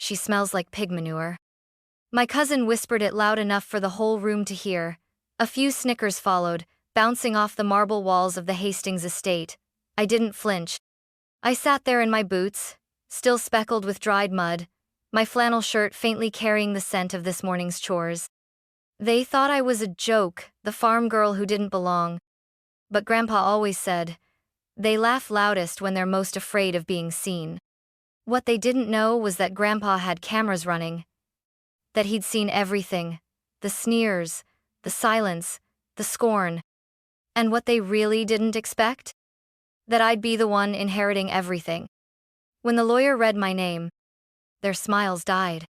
She smells like pig manure. My cousin whispered it loud enough for the whole room to hear. A few snickers followed, bouncing off the marble walls of the Hastings estate. I didn't flinch. I sat there in my boots, still speckled with dried mud, my flannel shirt faintly carrying the scent of this morning's chores. They thought I was a joke, the farm girl who didn't belong. But Grandpa always said, they laugh loudest when they're most afraid of being seen. What they didn't know was that Grandpa had cameras running, that he'd seen everything, the sneers, the silence, the scorn. And what they really didn't expect? That I'd be the one inheriting everything. When the lawyer read my name, their smiles died.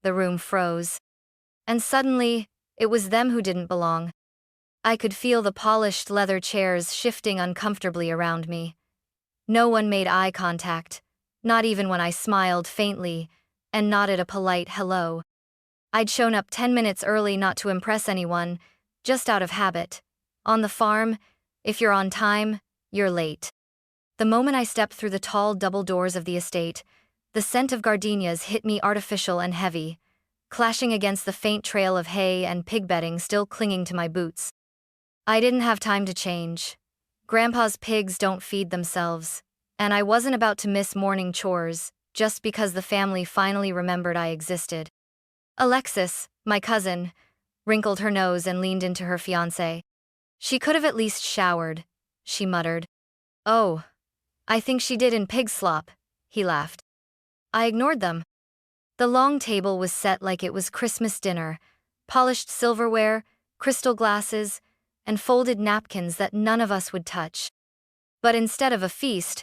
The room froze. And suddenly, it was them who didn't belong. I could feel the polished leather chairs shifting uncomfortably around me. No one made eye contact, not even when I smiled faintly and nodded a polite hello. I'd shown up 10 minutes early not to impress anyone, just out of habit. On the farm, if you're on time, you're late. The moment I stepped through the tall double doors of the estate, the scent of gardenias hit me artificial and heavy, clashing against the faint trail of hay and pig bedding still clinging to my boots. I didn't have time to change. Grandpa's pigs don't feed themselves, and I wasn't about to miss morning chores just because the family finally remembered I existed. Alexis, my cousin, wrinkled her nose and leaned into her fiancé. She could have at least showered, she muttered. Oh, I think she did in pig slop, he laughed. I ignored them. The long table was set like it was Christmas dinner, polished silverware, crystal glasses, and folded napkins that none of us would touch. But instead of a feast,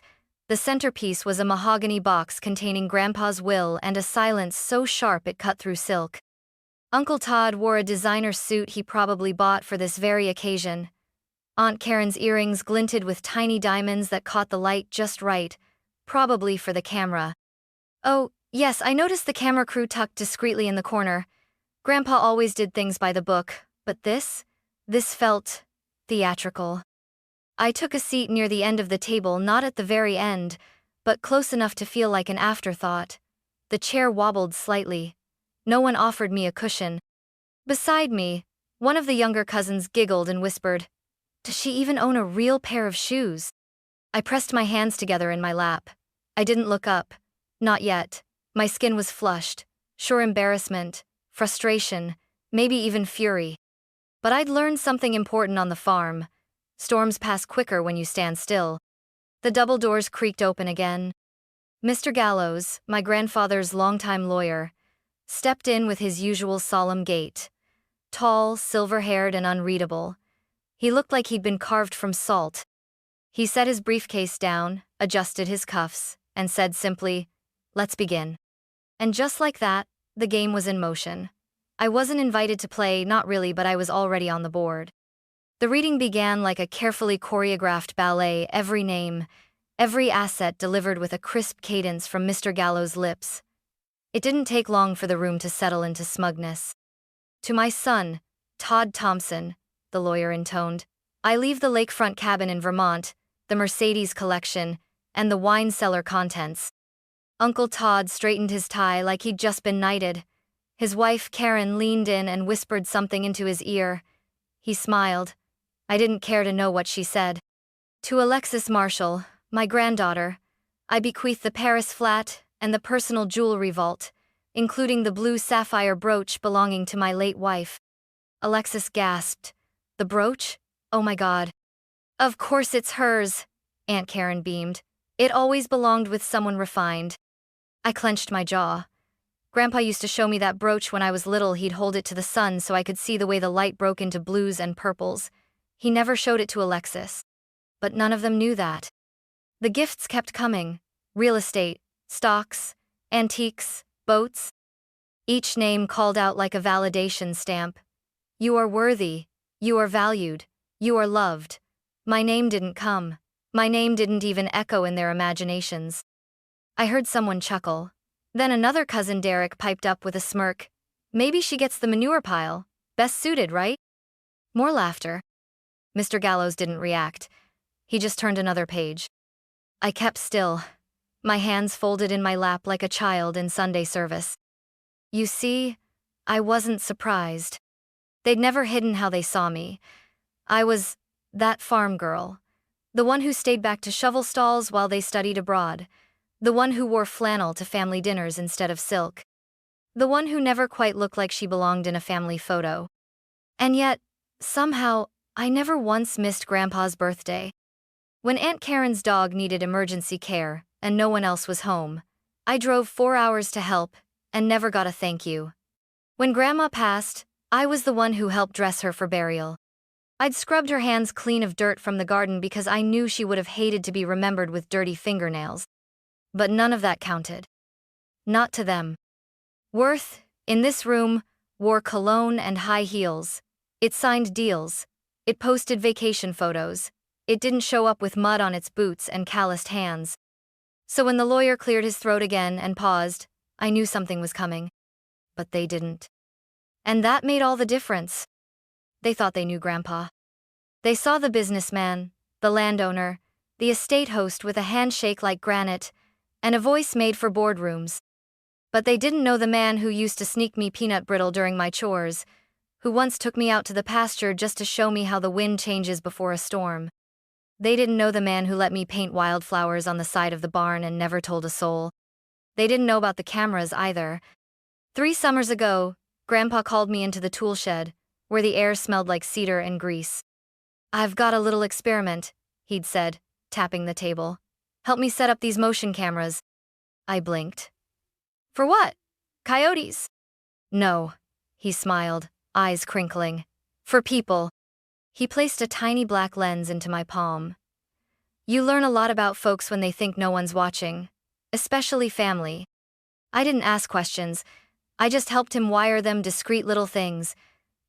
the centerpiece was a mahogany box containing Grandpa's will and a silence so sharp it cut through silk. Uncle Todd wore a designer suit he probably bought for this very occasion. Aunt Karen's earrings glinted with tiny diamonds that caught the light just right, probably for the camera. Oh, yes, I noticed the camera crew tucked discreetly in the corner. Grandpa always did things by the book, but this felt theatrical. I took a seat near the end of the table, not at the very end, but close enough to feel like an afterthought. The chair wobbled slightly. No one offered me a cushion. Beside me, one of the younger cousins giggled and whispered, "Does she even own a real pair of shoes?" I pressed my hands together in my lap. I didn't look up. Not yet. My skin was flushed. Sure, embarrassment, frustration, maybe even fury. But I'd learned something important on the farm. Storms pass quicker when you stand still. The double doors creaked open again. Mr. Gallows, my grandfather's longtime lawyer, stepped in with his usual solemn gait. Tall, silver-haired, and unreadable. He looked like he'd been carved from salt. He set his briefcase down, adjusted his cuffs, and said simply, "Let's begin." And just like that, the game was in motion. I wasn't invited to play, not really, but I was already on the board. The reading began like a carefully choreographed ballet, every name, every asset delivered with a crisp cadence from Mr. Gallows' lips. It didn't take long for the room to settle into smugness. "To my son, Todd Thompson," the lawyer intoned, "I leave the lakefront cabin in Vermont, the Mercedes collection, and the wine cellar contents." Uncle Todd straightened his tie like he'd just been knighted. His wife, Karen, leaned in and whispered something into his ear. He smiled. I didn't care to know what she said. "To Alexis Marshall, my granddaughter, I bequeath the Paris flat and the personal jewelry vault, including the blue sapphire brooch belonging to my late wife." Alexis gasped. "The brooch? Oh my God." "Of course it's hers," Aunt Karen beamed. "It always belonged with someone refined." I clenched my jaw. Grandpa used to show me that brooch when I was little. He'd hold it to the sun so I could see the way the light broke into blues and purples. He never showed it to Alexis. But none of them knew that. The gifts kept coming. Real estate, stocks, antiques, boats. Each name called out like a validation stamp. "You are worthy. You are valued. You are loved." My name didn't come. My name didn't even echo in their imaginations. I heard someone chuckle. Then another cousin Derek piped up with a smirk. "Maybe she gets the manure pile. Best suited, right?" More laughter. Mr. Gallows didn't react. He just turned another page. I kept still. my hands folded in my lap like a child in Sunday service. You see, I wasn't surprised. They'd never hidden how they saw me. I was that farm girl. The one who stayed back to shovel stalls while they studied abroad. The one who wore flannel to family dinners instead of silk. The one who never quite looked like she belonged in a family photo. And yet, somehow, I never once missed Grandpa's birthday. When Aunt Karen's dog needed emergency care and no one else was home, I drove 4 hours to help and never got a thank you. When Grandma passed, I was the one who helped dress her for burial. I'd scrubbed her hands clean of dirt from the garden because I knew she would have hated to be remembered with dirty fingernails. But none of that counted. Not to them. Worth, in this room, wore cologne and high heels. It signed deals. It posted vacation photos. It didn't show up with mud on its boots and calloused hands. So when the lawyer cleared his throat again and paused, I knew something was coming. But they didn't. And that made all the difference. They thought they knew Grandpa. They saw the businessman, the landowner, the estate host with a handshake like granite, and a voice made for boardrooms. But they didn't know the man who used to sneak me peanut brittle during my chores, who once took me out to the pasture just to show me how the wind changes before a storm. They didn't know the man who let me paint wildflowers on the side of the barn and never told a soul. They didn't know about the cameras either. 3 summers ago, Grandpa called me into the tool shed, where the air smelled like cedar and grease. "I've got a little experiment," he'd said, tapping the table. "Help me set up these motion cameras." I blinked. "For what? Coyotes?" "No," he smiled, eyes crinkling. "For people." He placed a tiny black lens into my palm. "You learn a lot about folks when they think no one's watching, especially family." I didn't ask questions. I just helped him wire them discreet little things,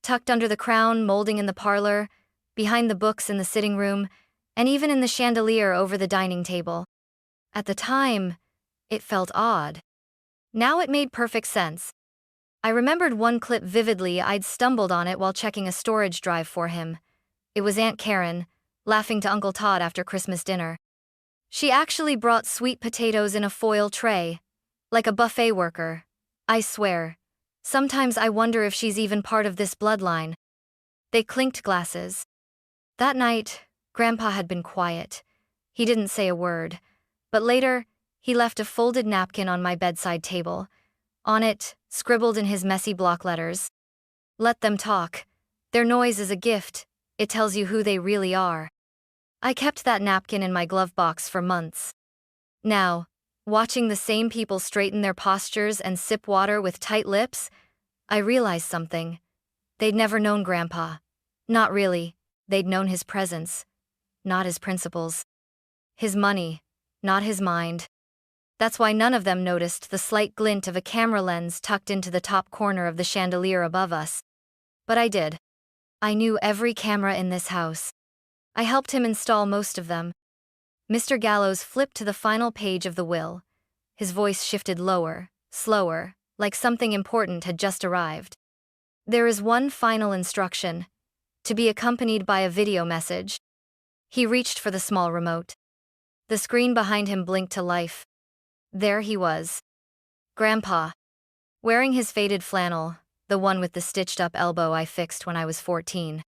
tucked under the crown molding in the parlor, behind the books in the sitting room, and even in the chandelier over the dining table. At the time, it felt odd. Now it made perfect sense. I remembered one clip vividly. I'd stumbled on it while checking a storage drive for him. It was Aunt Karen, laughing to Uncle Todd after Christmas dinner. She actually brought sweet potatoes in a foil tray, like a buffet worker. I swear, sometimes I wonder if she's even part of this bloodline. They clinked glasses. That night, Grandpa had been quiet. He didn't say a word. But later, he left a folded napkin on my bedside table. On it, scribbled in his messy block letters, "Let them talk. Their noise is a gift. It tells you who they really are." I kept that napkin in my glove box for months. Now, watching the same people straighten their postures and sip water with tight lips, I realized something. They'd never known Grandpa. Not really. They'd known his presence, not his principles. His money, not his mind. That's why none of them noticed the slight glint of a camera lens tucked into the top corner of the chandelier above us. But I did. I knew every camera in this house. I helped him install most of them. Mr. Gallows flipped to the final page of the will. His voice shifted lower, slower, like something important had just arrived. "There is one final instruction, to be accompanied by a video message." He reached for the small remote. The screen behind him blinked to life. There he was. Grandpa. Wearing his faded flannel, the one with the stitched-up elbow I fixed when I was 14.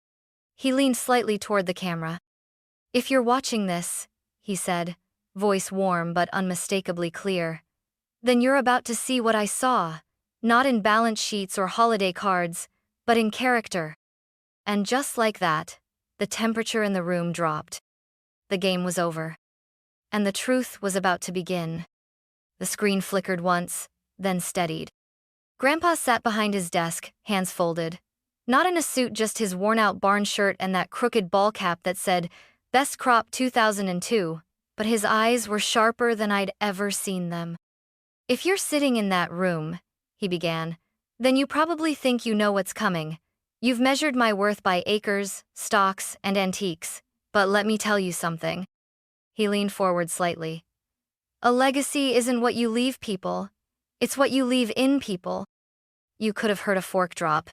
He leaned slightly toward the camera. "If you're watching this," he said, voice warm but unmistakably clear, "then you're about to see what I saw, not in balance sheets or holiday cards, but in character." And just like that, the temperature in the room dropped. The game was over. And the truth was about to begin. The screen flickered once, then steadied. Grandpa sat behind his desk, hands folded. Not in a suit, just his worn-out barn shirt and that crooked ball cap that said, "Best Crop 2002, but his eyes were sharper than I'd ever seen them. "If you're sitting in that room," he began, "then you probably think you know what's coming. You've measured my worth by acres, stocks, and antiques, but let me tell you something." He leaned forward slightly. "A legacy isn't what you leave people, it's what you leave in people." You could have heard a fork drop.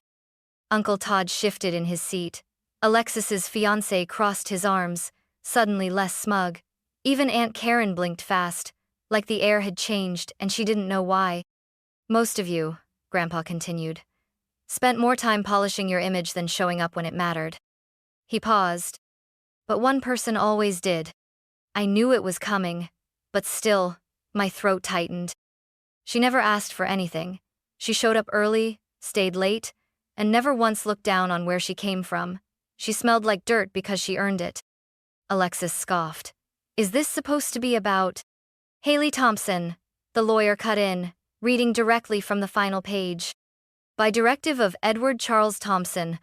Uncle Todd shifted in his seat. Alexis's fiancé crossed his arms, suddenly less smug. Even Aunt Karen blinked fast, like the air had changed and she didn't know why. Most of you, Grandpa continued, spent more time polishing your image than showing up when it mattered. He paused. But one person always did. I knew it was coming, but still, my throat tightened. She never asked for anything. She showed up early, stayed late, and never once looked down on where she came from. She smelled like dirt because she earned it. Alexis scoffed. Is this supposed to be about? Hailey Thompson, the lawyer cut in, reading directly from the final page. By directive of Edward Charles Thompson,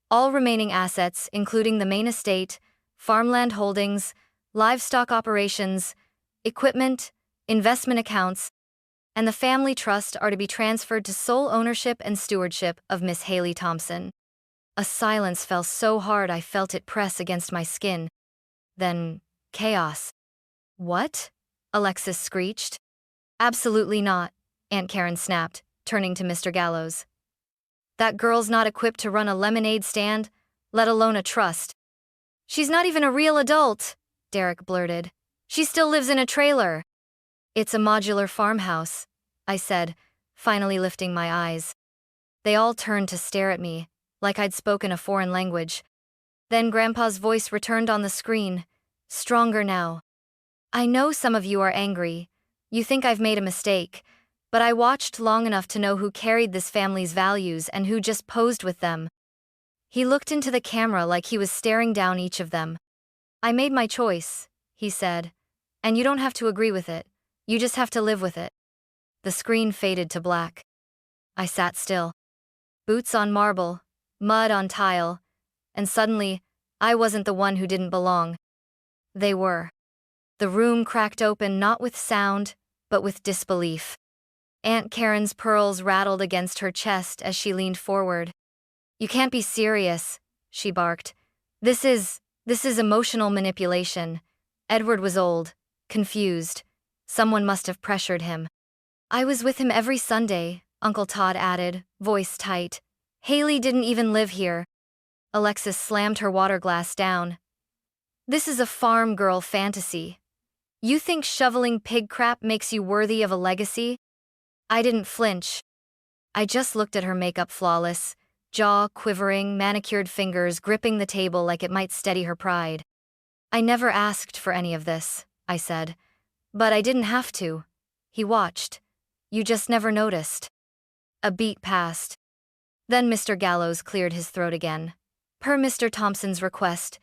all remaining assets, including the main estate, farmland holdings, livestock operations, equipment, investment accounts, and the family trust are to be transferred to sole ownership and stewardship of Miss Hailey Thompson. A silence fell so hard I felt it press against my skin. Then, chaos. What? Alexis screeched. Absolutely not, Aunt Karen snapped, turning to Mr. Gallows. That girl's not equipped to run a lemonade stand, let alone a trust. She's not even a real adult, Derek blurted. She still lives in a trailer. It's a modular farmhouse, I said, finally lifting my eyes. They all turned to stare at me, like I'd spoken a foreign language. Then Grandpa's voice returned on the screen, stronger now. I know some of you are angry. You think I've made a mistake, but I watched long enough to know who carried this family's values and who just posed with them. He looked into the camera like he was staring down each of them. I made my choice, he said, and you don't have to agree with it. You just have to live with it. The screen faded to black. I sat still. Boots on marble, mud on tile, and suddenly, I wasn't the one who didn't belong. They were. The room cracked open not with sound, but with disbelief. Aunt Karen's pearls rattled against her chest as she leaned forward. You can't be serious, she barked. This is emotional manipulation. Edward was old, confused. Someone must have pressured him. I was with him every Sunday, Uncle Todd added, voice tight. Hailey didn't even live here. Alexis slammed her water glass down. This is a farm girl fantasy. You think shoveling pig crap makes you worthy of a legacy? I didn't flinch. I just looked at her makeup flawless, jaw quivering, manicured fingers gripping the table like it might steady her pride. I never asked for any of this, I said. But I didn't have to. He watched. You just never noticed. A beat passed. Then Mr. Gallows cleared his throat again. Per Mr. Thompson's request,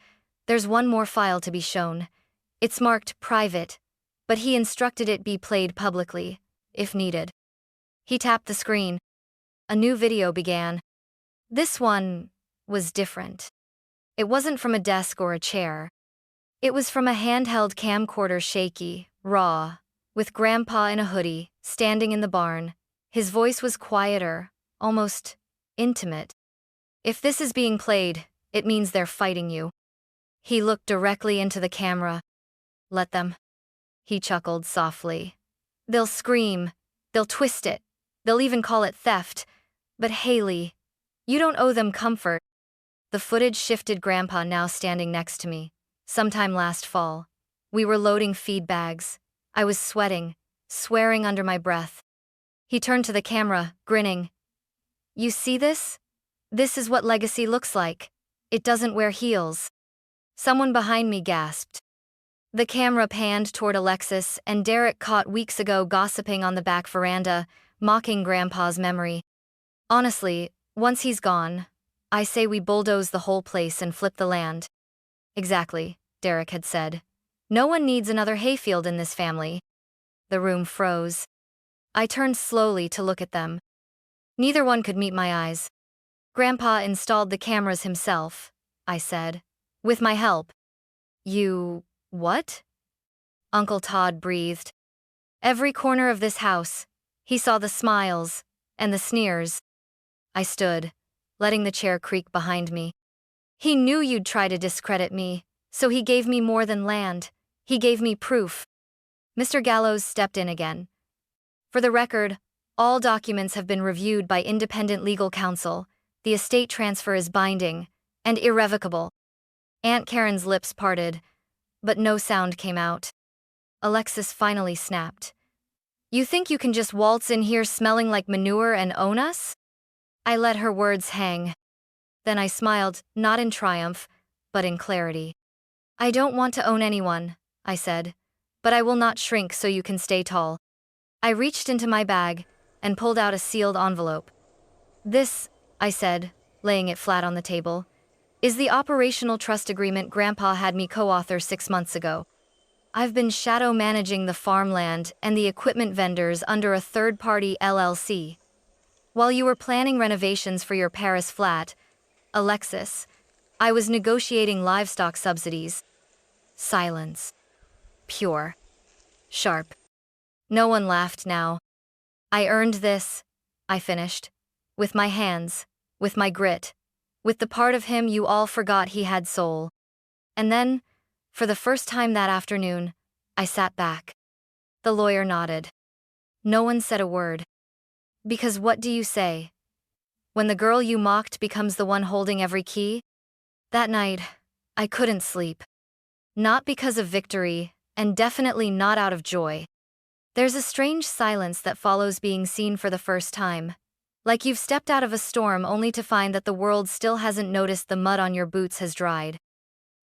there's one more file to be shown. It's marked private, but he instructed it be played publicly, if needed. He tapped the screen. A new video began. This one was different. It wasn't from a desk or a chair. It was from a handheld camcorder, shaky, raw, with Grandpa in a hoodie, standing in the barn. His voice was quieter, almost intimate. If this is being played, it means they're fighting you. He looked directly into the camera. Let them. He chuckled softly. They'll scream. They'll twist it. They'll even call it theft. But Hailey, you don't owe them comfort. The footage shifted. Grandpa now standing next to me. Sometime last fall. We were loading feed bags. I was sweating, swearing under my breath. He turned to the camera, grinning. You see this? This is what legacy looks like. It doesn't wear heels. Someone behind me gasped. The camera panned toward Alexis and Derek, caught weeks ago gossiping on the back veranda, mocking Grandpa's memory. Honestly, once he's gone, I say we bulldoze the whole place and flip the land. Exactly, Derek had said. No one needs another hayfield in this family. The room froze. I turned slowly to look at them. Neither one could meet my eyes. Grandpa installed the cameras himself, I said. With my help. You, what? Uncle Todd breathed. Every corner of this house. He saw the smiles and the sneers. I stood, letting the chair creak behind me. He knew you'd try to discredit me, so he gave me more than land. He gave me proof. Mr. Gallows stepped in again. For the record, all documents have been reviewed by independent legal counsel. The estate transfer is binding and irrevocable. Aunt Karen's lips parted, but no sound came out. Alexis finally snapped. You think you can just waltz in here smelling like manure and own us? I let her words hang. Then I smiled, not in triumph, but in clarity. I don't want to own anyone, I said, but I will not shrink so you can stay tall. I reached into my bag and pulled out a sealed envelope. This, I said, laying it flat on the table, is the operational trust agreement Grandpa had me co-author 6 months ago. I've been shadow managing the farmland and the equipment vendors under a third-party LLC. While you were planning renovations for your Paris flat, Alexis, I was negotiating livestock subsidies. Silence. Pure. Sharp. No one laughed now. I earned this, I finished. With my hands, with my grit, with the part of him you all forgot he had soul. And then, for the first time that afternoon, I sat back. The lawyer nodded. No one said a word. Because what do you say? When the girl you mocked becomes the one holding every key? That night, I couldn't sleep. Not because of victory, and definitely not out of joy. There's a strange silence that follows being seen for the first time. Like you've stepped out of a storm only to find that the world still hasn't noticed the mud on your boots has dried.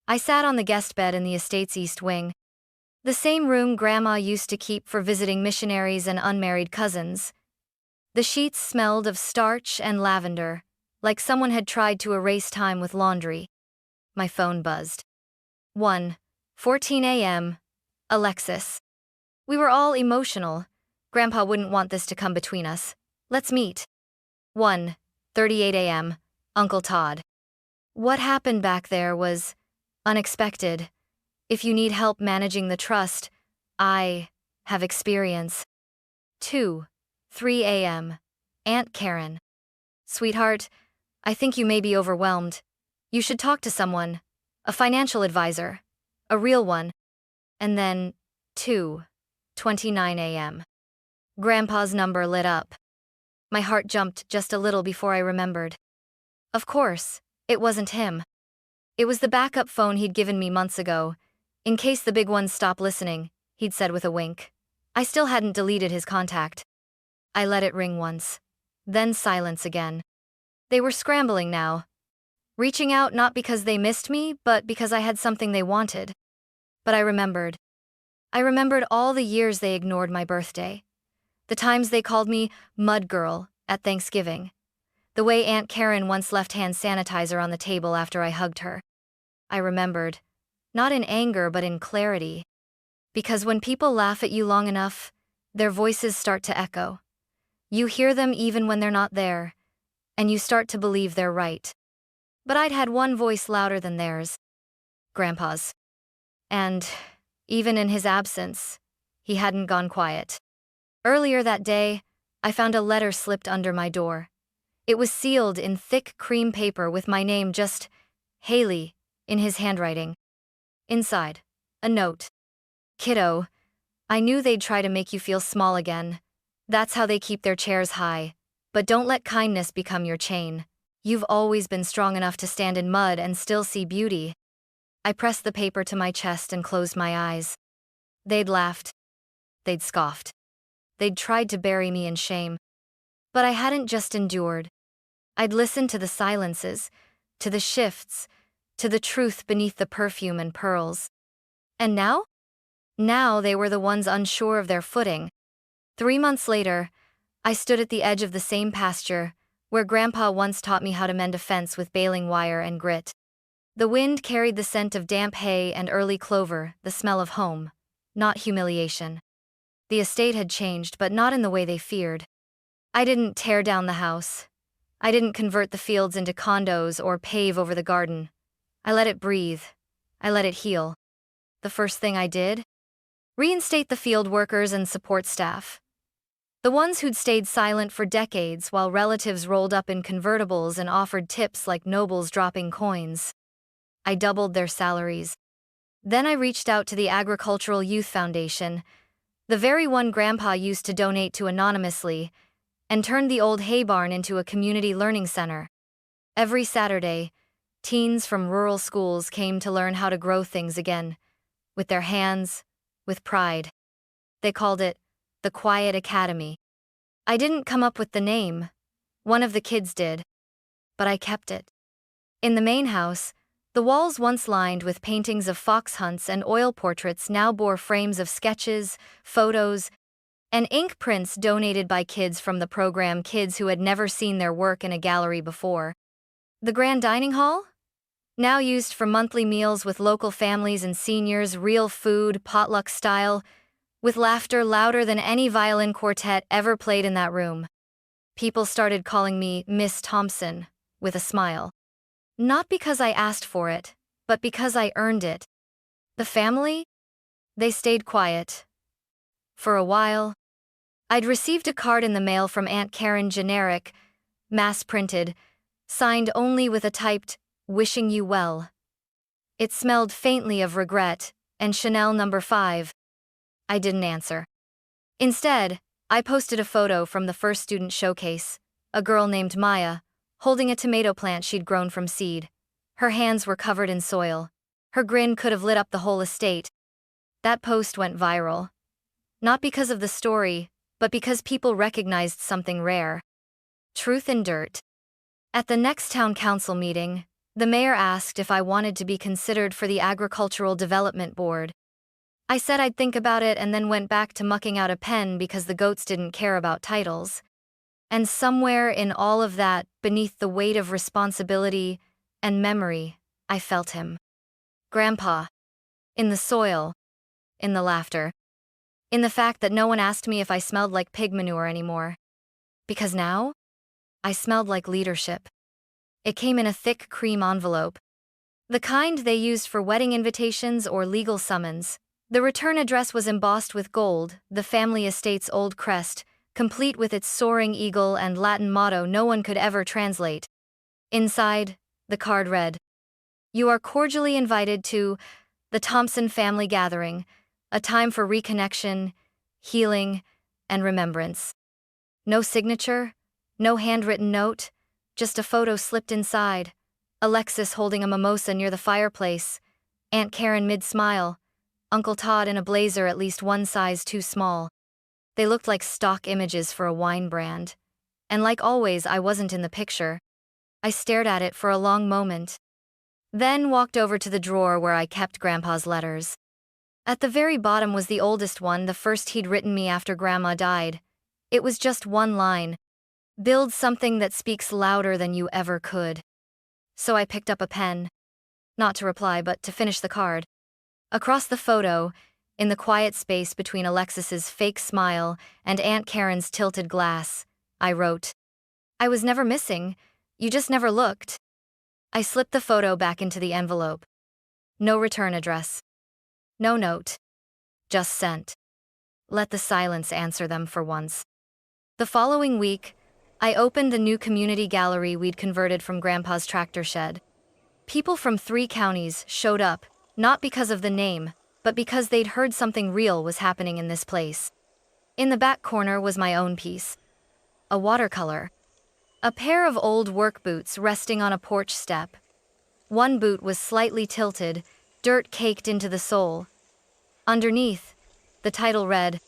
I sat on the guest bed in the estate's east wing. The same room Grandma used to keep for visiting missionaries and unmarried cousins. The sheets smelled of starch and lavender, like someone had tried to erase time with laundry. My phone buzzed. 1:14 a.m. Alexis. We were all emotional. Grandpa wouldn't want this to come between us. Let's meet. 1:38 a.m. Uncle Todd. What happened back there was unexpected. If you need help managing the trust, I have experience. 2:03 a.m. Aunt Karen. Sweetheart, I think you may be overwhelmed. You should talk to someone. A financial advisor. A real one. And then, 2:29 a.m. Grandpa's number lit up. My heart jumped just a little before I remembered. Of course, it wasn't him. It was the backup phone he'd given me months ago. In case the big ones stop listening, he'd said with a wink. I still hadn't deleted his contact. I let it ring once. Then silence again. They were scrambling now. Reaching out not because they missed me, but because I had something they wanted. But I remembered. I remembered all the years they ignored my birthday. The times they called me Mud Girl at Thanksgiving. The way Aunt Karen once left hand sanitizer on the table after I hugged her. I remembered. Not in anger, but in clarity. Because when people laugh at you long enough, their voices start to echo. You hear them even when they're not there, and you start to believe they're right. But I'd had one voice louder than theirs. Grandpa's. And, even in his absence, he hadn't gone quiet. Earlier that day, I found a letter slipped under my door. It was sealed in thick cream paper with my name just, Hailey, in his handwriting. Inside, a note. Kiddo, I knew they'd try to make you feel small again. That's how they keep their chairs high. But don't let kindness become your chain. You've always been strong enough to stand in mud and still see beauty. I pressed the paper to my chest and closed my eyes. They'd laughed. They'd scoffed. They'd tried to bury me in shame. But I hadn't just endured. I'd listened to the silences, to the shifts, to the truth beneath the perfume and pearls. And now? Now they were the ones unsure of their footing. 3 months later, I stood at the edge of the same pasture, where Grandpa once taught me how to mend a fence with baling wire and grit. The wind carried the scent of damp hay and early clover, the smell of home, not humiliation. The estate had changed, but not in the way they feared. I didn't tear down the house. I didn't convert the fields into condos or pave over the garden. I let it breathe. I let it heal. The first thing I did? Reinstate the field workers and support staff. The ones who'd stayed silent for decades while relatives rolled up in convertibles and offered tips like nobles dropping coins. I doubled their salaries. Then I reached out to the Agricultural Youth Foundation, the very one Grandpa used to donate to anonymously, and turned the old hay barn into a community learning center. Every Saturday, teens from rural schools came to learn how to grow things again, with their hands, with pride. They called it the Quiet Academy. I didn't come up with the name. One of the kids did. But I kept it. In the main house, the walls once lined with paintings of fox hunts and oil portraits now bore frames of sketches, photos, and ink prints donated by kids from the program, kids who had never seen their work in a gallery before. The grand dining hall? Now used for monthly meals with local families and seniors, real food, potluck style, with laughter louder than any violin quartet ever played in that room. People started calling me Miss Thompson, with a smile. Not because I asked for it, but because I earned it. The family? They stayed quiet. For a while. I'd received a card in the mail from Aunt Karen, generic, mass-printed, signed only with a typed, "Wishing you well." It smelled faintly of regret, and Chanel No. 5. I didn't answer. Instead, I posted a photo from the first student showcase, a girl named Maya, holding a tomato plant she'd grown from seed. Her hands were covered in soil. Her grin could have lit up the whole estate. That post went viral. Not because of the story, but because people recognized something rare. Truth in dirt. At the next town council meeting, the mayor asked if I wanted to be considered for the Agricultural Development Board. I said I'd think about it and then went back to mucking out a pen because the goats didn't care about titles. And somewhere in all of that, beneath the weight of responsibility and memory, I felt him. Grandpa. In the soil. In the laughter. In the fact that no one asked me if I smelled like pig manure anymore. Because now, I smelled like leadership. It came in a thick cream envelope. The kind they used for wedding invitations or legal summons. The return address was embossed with gold, the family estate's old crest, complete with its soaring eagle and Latin motto no one could ever translate. Inside, the card read, "You are cordially invited to the Thompson family gathering, a time for reconnection, healing, and remembrance." No signature, no handwritten note, just a photo slipped inside. Alexis holding a mimosa near the fireplace, Aunt Karen mid-smile, Uncle Todd in a blazer at least one size too small. They looked like stock images for a wine brand. And like always, I wasn't in the picture. I stared at it for a long moment. Then walked over to the drawer where I kept Grandpa's letters. At the very bottom was the oldest one, the first he'd written me after Grandma died. It was just one line. "Build something that speaks louder than you ever could." So I picked up a pen. Not to reply, but to finish the card. Across the photo, in the quiet space between Alexis's fake smile and Aunt Karen's tilted glass, I wrote, "I was never missing, you just never looked." I slipped the photo back into the envelope. No return address. No note. Just sent. Let the silence answer them for once. The following week, I opened the new community gallery we'd converted from Grandpa's tractor shed. People from 3 counties showed up, not because of the name, but because they'd heard something real was happening in this place. In the back corner was my own piece. A watercolor. A pair of old work boots resting on a porch step. One boot was slightly tilted, dirt caked into the sole. Underneath, the title read,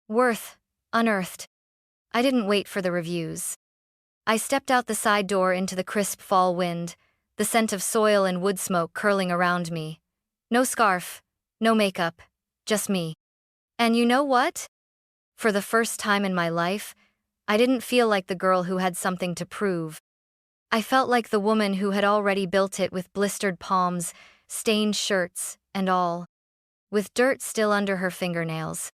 "Worth Unearthed." I didn't wait for the reviews. I stepped out the side door into the crisp fall wind, the scent of soil and wood smoke curling around me. No scarf, no makeup, just me. And you know what? For the first time in my life, I didn't feel like the girl who had something to prove. I felt like the woman who had already built it with blistered palms, stained shirts, and all. With dirt still under her fingernails.